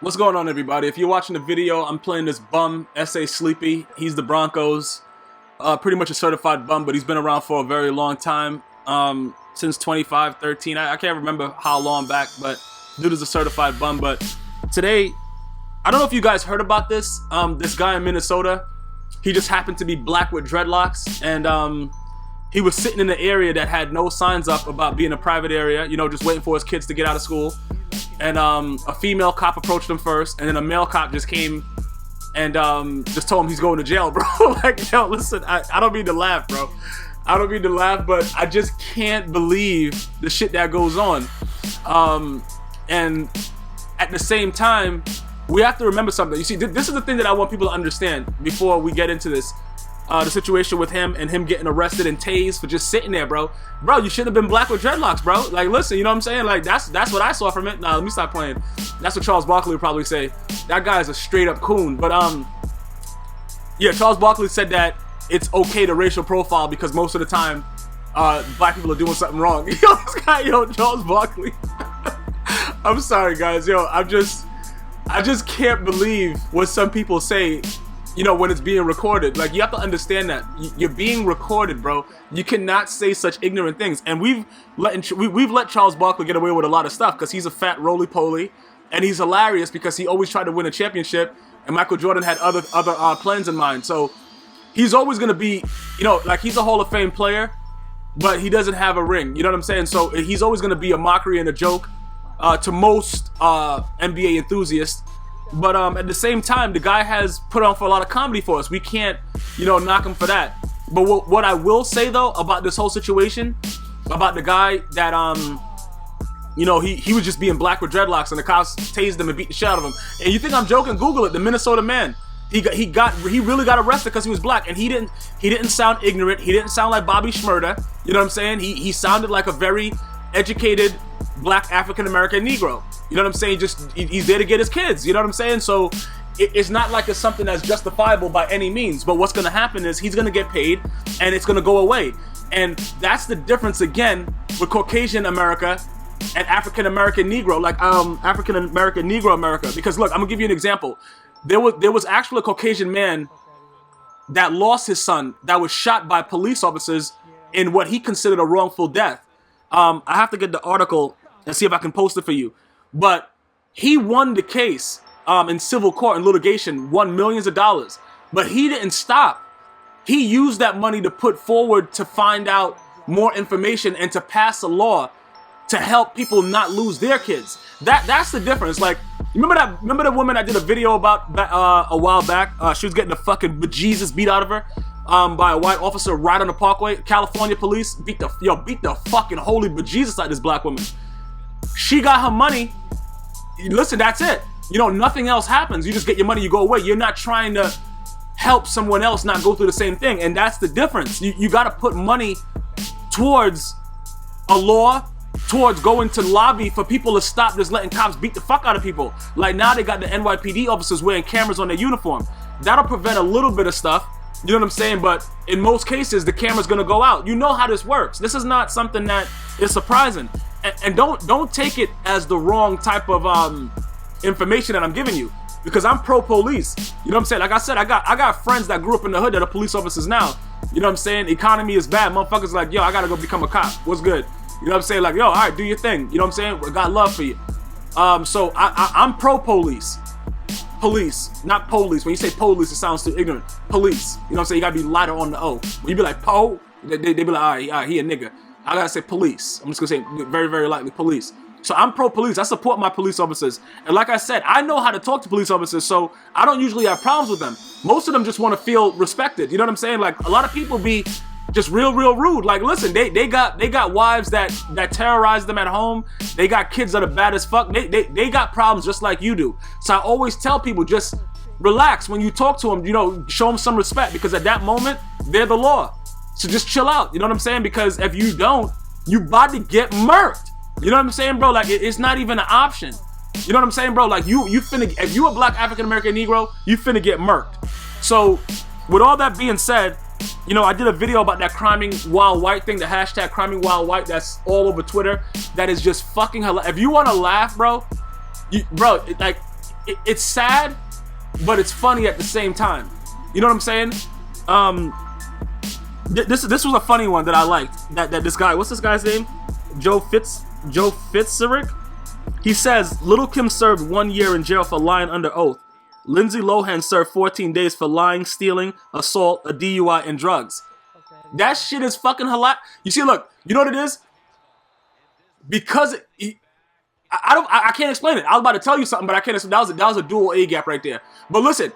What's going on, everybody? If you're watching the video, I'm playing this bum, S.A. Sleepy. He's the Broncos. Pretty much a certified bum, but he's been around for a very long time. Since 25-13. I can't remember how long back, but dude is a certified bum. But today, I don't know if you guys heard about this. This guy in Minnesota, he just happened to be black with dreadlocks, and he was sitting in an area that had no signs up about being a private area, you know, just waiting for his kids to get out of school. And a female cop approached him first, and then a male cop just came and just told him he's going to jail, bro. Like, yo, listen, I don't mean to laugh, bro. I don't mean to laugh, but I just can't believe the shit that goes on. And at the same time, we have to remember something. You see, this is the thing that I want people to understand before we get into this. The situation with him and him getting arrested and tased for just sitting there, bro. Bro, you should have been black with dreadlocks, bro. Like, listen, you know what I'm saying? Like, that's what I saw from it. Nah, let me stop playing. That's what Charles Barkley would probably say. That guy is a straight up coon. But yeah, Charles Barkley said that it's okay to racial profile because most of the time, black people are doing something wrong. Yo, this guy, Charles Barkley. I'm sorry, guys. Yo, I just can't believe what some people say. You know, when it's being recorded. Like, you have to understand that you're being recorded, bro. You cannot say such ignorant things. And we've let Charles Barkley get away with a lot of stuff because he's a fat roly-poly, and he's hilarious because he always tried to win a championship, and Michael Jordan had other plans in mind. So he's always gonna be, you know, like, he's a Hall of Fame player, but he doesn't have a ring. You know what I'm saying? So he's always gonna be a mockery and a joke to most NBA enthusiasts. But at the same time, the guy has put on for a lot of comedy for us. We can't, you know, knock him for that. But what I will say, though, about this whole situation, about the guy that, you know, he was just being black with dreadlocks, and the cops tased him and beat the shit out of him. And you think I'm joking? Google it. The Minnesota man. He really got arrested because he was black, and he didn't sound ignorant. He didn't sound like Bobby Shmurda. You know what I'm saying? He sounded like a very educated black African-American Negro. You know what I'm saying? Just, he's there to get his kids. You know what I'm saying? So it's not like it's something that's justifiable by any means. But what's going to happen is he's going to get paid, and it's going to go away. And that's the difference, again, with Caucasian America and African-American Negro, like African-American Negro America. Because look, I'm going to give you an example. There was actually a Caucasian man that lost his son that was shot by police officers in what he considered a wrongful death. I have to get the article and see if I can post it for you. But he won the case in civil court and litigation, won millions of dollars. But he didn't stop. He used that money to put forward to find out more information and to pass a law to help people not lose their kids. That's the difference. Like, remember the woman I did a video about a while back? She was getting the fucking bejesus beat out of her by a white officer right on the parkway. California police beat the fucking holy bejesus out of this black woman. She got her money. Listen, that's it. You know, nothing else happens. You just get your money, you go away. You're not trying to help someone else not go through the same thing. And that's the difference. You got to put money towards a law, towards going to lobby for people to stop just letting cops beat the fuck out of people. Like, now they got the NYPD officers wearing cameras on their uniform. That'll prevent a little bit of stuff. You know what I'm saying? But in most cases, the camera's gonna go out. You know how this works. This is not something that is surprising. And don't take it as the wrong type of information that I'm giving you, because I'm pro-police. You know what I'm saying? Like I said, I got friends that grew up in the hood that are police officers now. You know what I'm saying? The economy is bad. Motherfuckers like, yo, I gotta go become a cop. What's good? You know what I'm saying? Like, yo, all right, do your thing. You know what I'm saying? I got love for you. So I'm pro-police. Police, not police. When you say police, it sounds too ignorant. Police. You know what I'm saying? You gotta be lighter on the O. When you be like, po, they be like, all right, he a nigga. I gotta say police. I'm just gonna say very, very lightly police. So I'm pro-police. I support my police officers. And like I said, I know how to talk to police officers, so I don't usually have problems with them. Most of them just want to feel respected. You know what I'm saying? Like, a lot of people be just real rude. Like, listen, they got wives that terrorize them at home. They got kids that are bad as fuck. They got problems just like you do. So I always tell people, just relax when you talk to them. You know, show them some respect, because at that moment they're the law. So just chill out. You know what I'm saying? Because if you don't, you about to get murked. You know what I'm saying, bro? Like, it's not even an option. You know what I'm saying, bro? Like, you finna, if you a black African American Negro, you finna get murked. So with all that being said, you know, I did a video about that criming wild white thing, the hashtag criming wild white, that's all over Twitter. That is just fucking hilarious. If you want to laugh, bro, it's sad, but it's funny at the same time. You know what I'm saying? This was a funny one that I liked. That this guy, what's this guy's name? Joe Fitzerick. He says Little Kim served 1 year in jail for lying under oath. Lindsay Lohan served 14 days for lying, stealing, assault, a DUI, and drugs. That shit is fucking hilarious. You see, look, you know what it is? Because I can't explain it. I was about to tell you something, but I can't. That was a dual A gap right there. But listen,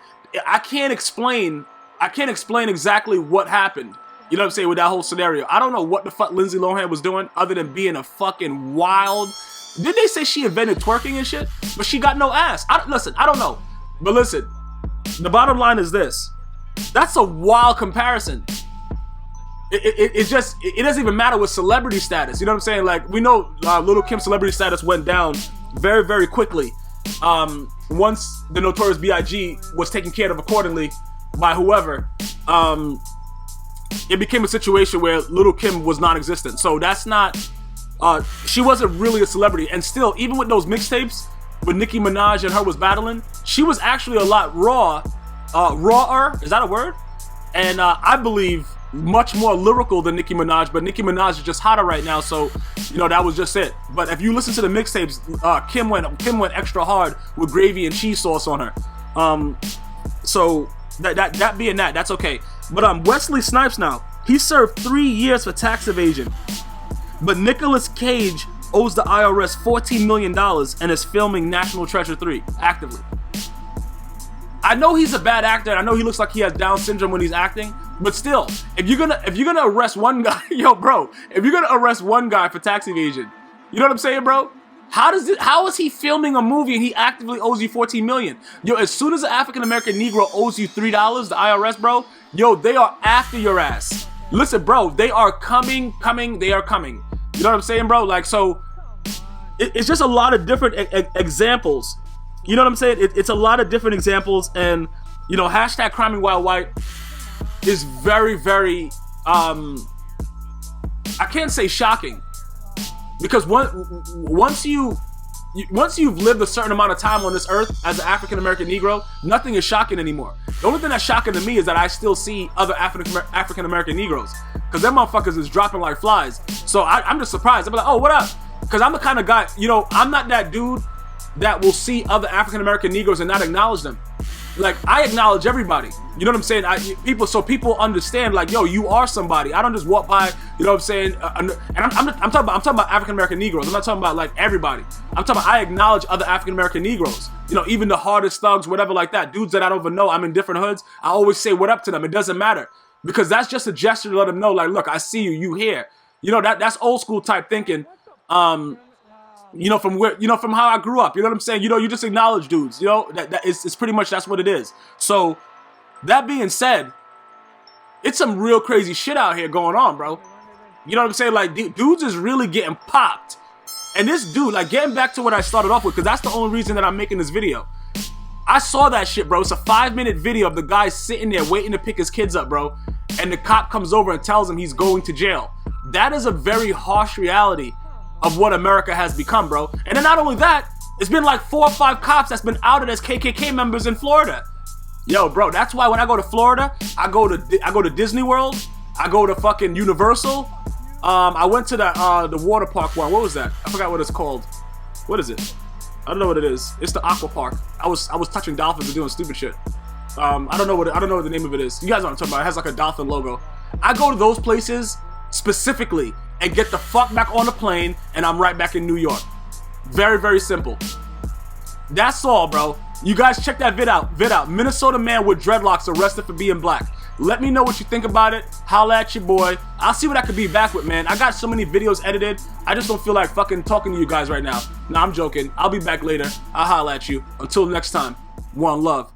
I can't explain exactly what happened. You know what I'm saying, with that whole scenario. I don't know what the fuck Lindsay Lohan was doing other than being a fucking wild. Did they say she invented twerking and shit? But she got no ass. Listen, I don't know. But listen, the bottom line is this. That's a wild comparison. It doesn't even matter with celebrity status. You know what I'm saying? Like, we know Little Kim's celebrity status went down very, very quickly. Once the Notorious B.I.G. was taken care of accordingly by whoever, it became a situation where Little Kim was non-existent. So that's not, she wasn't really a celebrity. And still, even with those mixtapes, when Nicki Minaj and her was battling, she was actually a lot rawer, is that a word? And I believe much more lyrical than Nicki Minaj, but Nicki Minaj is just hotter right now, so you know that was just it. But if you listen to the mixtapes, Kim went extra hard with gravy and cheese sauce on her. So that being that's okay. But Wesley Snipes now, he served 3 years for tax evasion, but Nicolas Cage owes the IRS $14 million and is filming National Treasure 3 actively. I know he's a bad actor, and I know he looks like he has Down syndrome when he's acting, but still, if you're gonna arrest one guy, yo, bro, if you're gonna arrest one guy for tax evasion, you know what I'm saying, bro? How is he filming a movie and he actively owes you $14 million? Yo, as soon as an African American Negro owes you $3, the IRS, bro, yo, they are after your ass. Listen, bro, they are coming, they are coming. You know what I'm saying, bro? Like, so it's just a lot of different examples. You know what I'm saying? It's a lot of different examples, and you know, hashtag Criming While White is very, very I can't say shocking, because once you've lived a certain amount of time on this earth as an African American Negro, nothing is shocking anymore. The only thing that's shocking to me is that I still see other African American Negroes, because them motherfuckers is dropping like flies. So I'm just surprised. I'm like, oh, what up? Because I'm the kind of guy, you know, I'm not that dude that will see other African American Negroes and not acknowledge them. Like, I acknowledge everybody. You know what I'm saying? People understand, like, yo, you are somebody. I don't just walk by, you know what I'm saying? And I'm talking about African American Negroes. I'm not talking about like everybody. I'm talking about, I acknowledge other African American Negroes. You know, even the hardest thugs, whatever like that, dudes that I don't even know. I'm in different hoods. I always say what up to them. It doesn't matter, because that's just a gesture to let them know, like, look, I see you. You here. You know, that's old school type thinking. You know, from how I grew up, you know what I'm saying? You know, you just acknowledge dudes, you know, it's pretty much, that's what it is. So, that being said, it's some real crazy shit out here going on, bro. You know what I'm saying? Like, dudes is really getting popped. And this dude, like, getting back to what I started off with, because that's the only reason that I'm making this video. I saw that shit, bro. It's a 5-minute video of the guy sitting there waiting to pick his kids up, bro. And the cop comes over and tells him he's going to jail. That is a very harsh reality of what America has become, bro. And then not only that, it's been like 4 or 5 cops that's been outed as KKK members in Florida. Yo, bro, that's why when I go to Florida, I go to Disney World, I go to fucking Universal. I went to the water park one. What was that? I forgot what it's called. What is it? I don't know what it is. It's the aqua park. I was touching dolphins and doing stupid shit. I don't know what the name of it is. You guys know what I'm talking about. It has like a dolphin logo. I go to those places specifically and get the fuck back on the plane, and I'm right back in New York. Very, very simple. That's all, bro. You guys check that vid out. Minnesota man with dreadlocks arrested for being black. Let me know what you think about it. Holla at your boy. I'll see what I could be back with, man. I got so many videos edited. I just don't feel like fucking talking to you guys right now. Nah, I'm joking. I'll be back later. I'll holla at you. Until next time, one love.